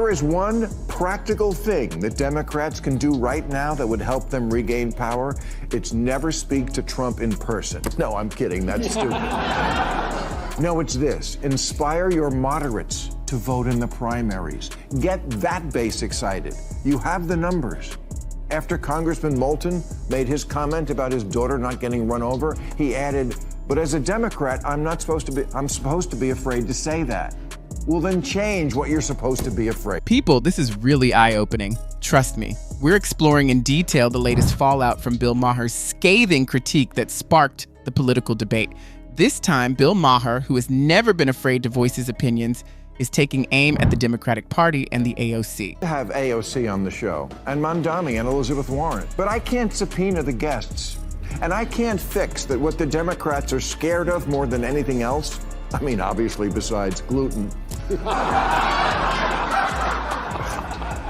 There is one practical thing that Democrats can do right now that would help them regain power. It's never speak to Trump in person. No, I'm kidding. That's stupid. No, it's this. Inspire your moderates to vote in the primaries. Get that base excited. You have the numbers. After Congressman Moulton made his comment about his daughter not getting run over, he added, "But as a Democrat, I'm supposed to be afraid to say that." Well, then change what you're supposed to be afraid. People, this is really eye-opening. Trust me. We're exploring in detail the latest fallout from Bill Maher's scathing critique that sparked the political debate. This time, Bill Maher, who has never been afraid to voice his opinions, is taking aim at the Democratic Party and the AOC. I have AOC on the show, and Mamdani and Elizabeth Warren. But I can't subpoena the guests. And I can't fix that what the Democrats are scared of more than anything else, I mean, obviously besides gluten,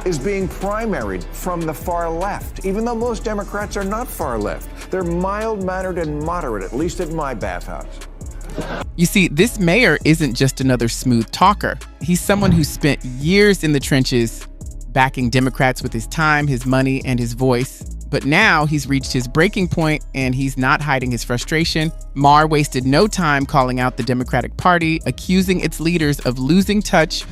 is being primaried from the far left, even though most Democrats are not far left. They're mild-mannered and moderate, at least at my bathhouse. You see, this mayor isn't just another smooth talker. He's someone who spent years in the trenches backing Democrats with his time, his money, and his voice. But now he's reached his breaking point and he's not hiding his frustration. Maher wasted no time calling out the Democratic Party, accusing its leaders of losing touch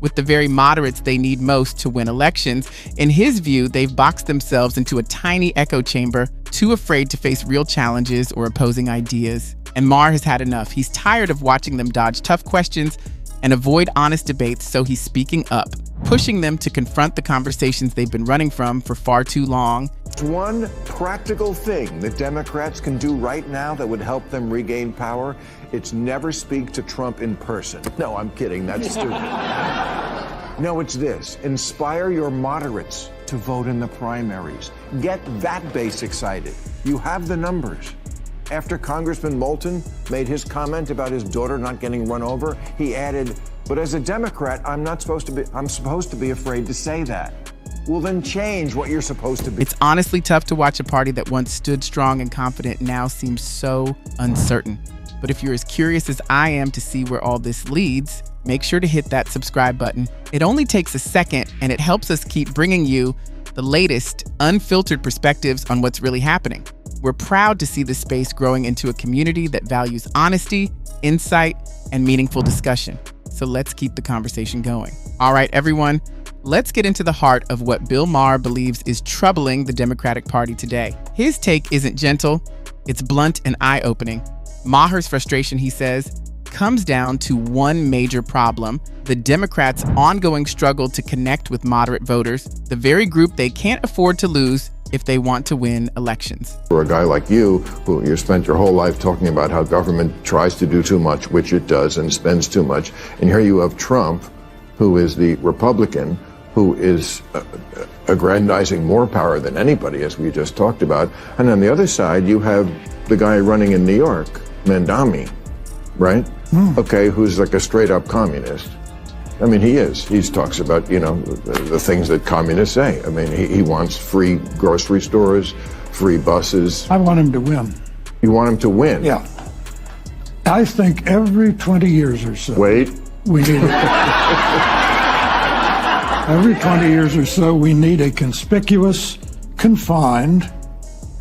with the very moderates they need most to win elections. In his view, they've boxed themselves into a tiny echo chamber, too afraid to face real challenges or opposing ideas. And Maher has had enough. He's tired of watching them dodge tough questions and avoid honest debates, so he's speaking up, pushing them to confront the conversations they've been running from for far too long. One practical thing that Democrats can do right now that would help them regain power, it's never speak to Trump in person. No, I'm kidding. That's stupid. No, it's this. Inspire your moderates to vote in the primaries. Get that base excited. You have the numbers. After Congressman Moulton made his comment about his daughter not getting run over, he added, "But as a Democrat, I'm supposed to be afraid to say that." Well, then change what you're supposed to be. It's honestly tough to watch a party that once stood strong and confident now seems so uncertain. But if you're as curious as I am to see where all this leads, make sure to hit that subscribe button. It only takes a second and it helps us keep bringing you the latest unfiltered perspectives on what's really happening. We're proud to see this space growing into a community that values honesty, insight, and meaningful discussion. So let's keep the conversation going. All right, everyone, let's get into the heart of what Bill Maher believes is troubling the Democratic Party today. His take isn't gentle, it's blunt and eye-opening. Maher's frustration, he says, comes down to one major problem: the Democrats' ongoing struggle to connect with moderate voters, the very group they can't afford to lose if they want to win elections. For a guy like you, who you spent your whole life talking about how government tries to do too much, which it does, and spends too much, and here you have Trump, who is the Republican, who is aggrandizing more power than anybody, as we just talked about, and on the other side, you have the guy running in New York, Mamdani, right? Okay, who's like a straight-up communist. I mean, he is. He talks about, the things that communists say. I mean, he wants free grocery stores, free buses. I want him to win. You want him to win? Yeah. I think every 20 years or so. Wait. We need every 20 years or so, we need a conspicuous, confined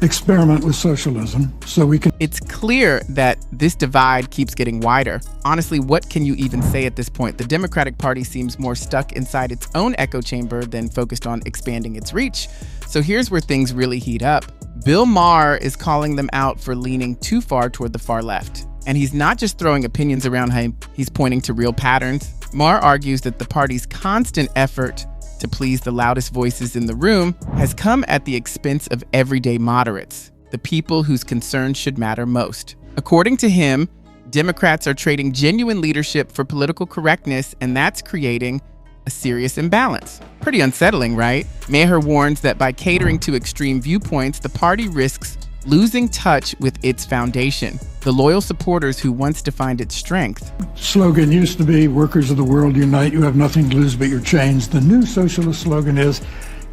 experiment with socialism so we can... It's clear that this divide keeps getting wider. Honestly, what can you even say at this point? The Democratic Party seems more stuck inside its own echo chamber than focused on expanding its reach. So here's where things really heat up. Bill Maher is calling them out for leaning too far toward the far left. And he's not just throwing opinions around him, he's pointing to real patterns. Maher argues that the party's constant effort to please the loudest voices in the room has come at the expense of everyday moderates, the people whose concerns should matter most. According to him, Democrats are trading genuine leadership for political correctness, and that's creating a serious imbalance. Pretty unsettling, right? Maher warns that by catering to extreme viewpoints, the party risks losing touch with its foundation, the loyal supporters who once defined its strength. Slogan used to be, workers of the world unite, you have nothing to lose but your chains. The new socialist slogan is,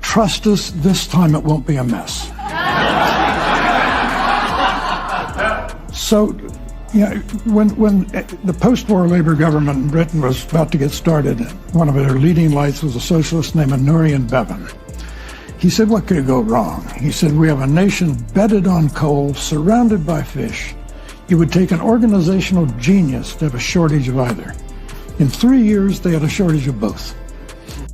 trust us, this time it won't be a mess. So Yeah, when the post-war Labour government in Britain was about to get started, one of their leading lights was a socialist named Nurian Bevan. He said, what could go wrong? He said, we have a nation bedded on coal, surrounded by fish. It would take an organizational genius to have a shortage of either. In 3 years, they had a shortage of both.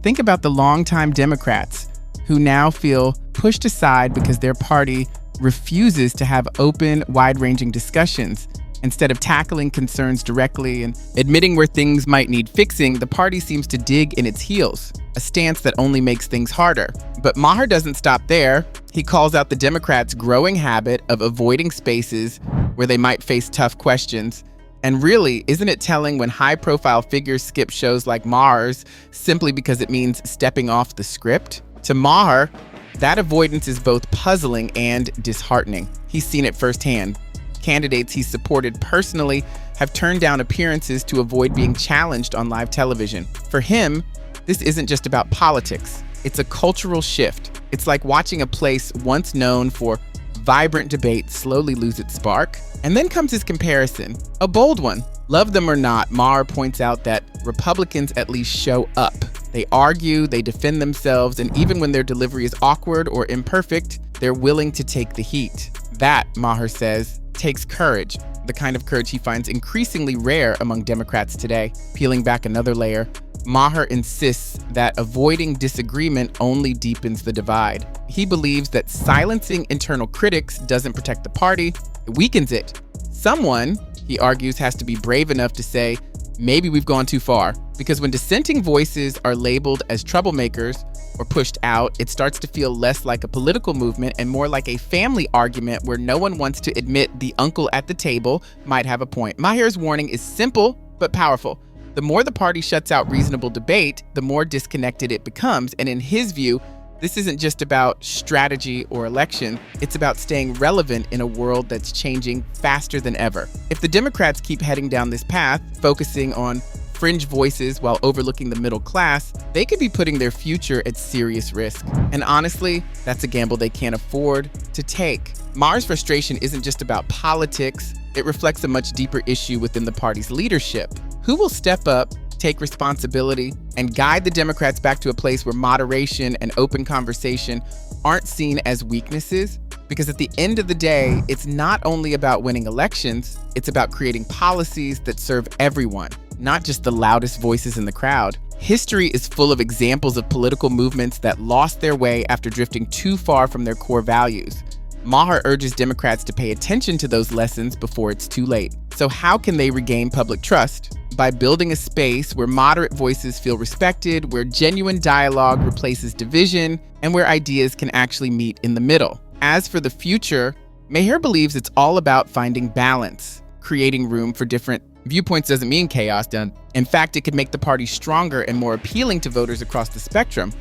Think about the longtime Democrats who now feel pushed aside because their party refuses to have open, wide-ranging discussions. Instead of tackling concerns directly and admitting where things might need fixing, the party seems to dig in its heels, a stance that only makes things harder. But Maher doesn't stop there. He calls out the Democrats' growing habit of avoiding spaces where they might face tough questions. And really, isn't it telling when high-profile figures skip shows like Maher's simply because it means stepping off the script? To Maher, that avoidance is both puzzling and disheartening. He's seen it firsthand. Candidates he's supported personally have turned down appearances to avoid being challenged on live television. For him, this isn't just about politics. It's a cultural shift. It's like watching a place once known for vibrant debate slowly lose its spark. And then comes his comparison, a bold one. Love them or not, Maher points out that Republicans at least show up. They argue, they defend themselves, and even when their delivery is awkward or imperfect, they're willing to take the heat. That, Maher says, takes courage, the kind of courage he finds increasingly rare among Democrats today. Peeling back another layer, Maher insists that avoiding disagreement only deepens the divide. He believes that silencing internal critics doesn't protect the party, it weakens it. Someone, he argues, has to be brave enough to say, maybe we've gone too far. Because when dissenting voices are labeled as troublemakers or pushed out, it starts to feel less like a political movement and more like a family argument where no one wants to admit the uncle at the table might have a point. Maher's warning is simple but powerful. The more the party shuts out reasonable debate, the more disconnected it becomes. And in his view, this isn't just about strategy or election. It's about staying relevant in a world that's changing faster than ever. If the Democrats keep heading down this path, focusing on fringe voices while overlooking the middle class, they could be putting their future at serious risk. And honestly, that's a gamble they can't afford to take. Maher's frustration isn't just about politics. It reflects a much deeper issue within the party's leadership. Who will step up, take responsibility, and guide the Democrats back to a place where moderation and open conversation aren't seen as weaknesses? Because at the end of the day, it's not only about winning elections, it's about creating policies that serve everyone, not just the loudest voices in the crowd. History is full of examples of political movements that lost their way after drifting too far from their core values. Maher urges Democrats to pay attention to those lessons before it's too late. So how can they regain public trust? By building a space where moderate voices feel respected, where genuine dialogue replaces division, and where ideas can actually meet in the middle. As for the future, Maher believes it's all about finding balance. Creating room for different viewpoints doesn't mean chaos. In fact, it could make the party stronger and more appealing to voters across the spectrum.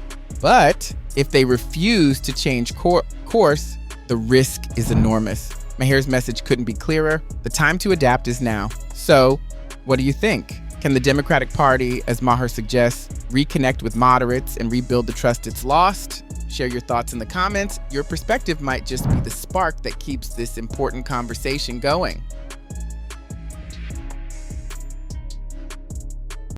But if they refuse to change course, the risk is enormous. Maher's message couldn't be clearer. The time to adapt is now. So, what do you think? Can the Democratic Party, as Maher suggests, reconnect with moderates and rebuild the trust it's lost? Share your thoughts in the comments. Your perspective might just be the spark that keeps this important conversation going.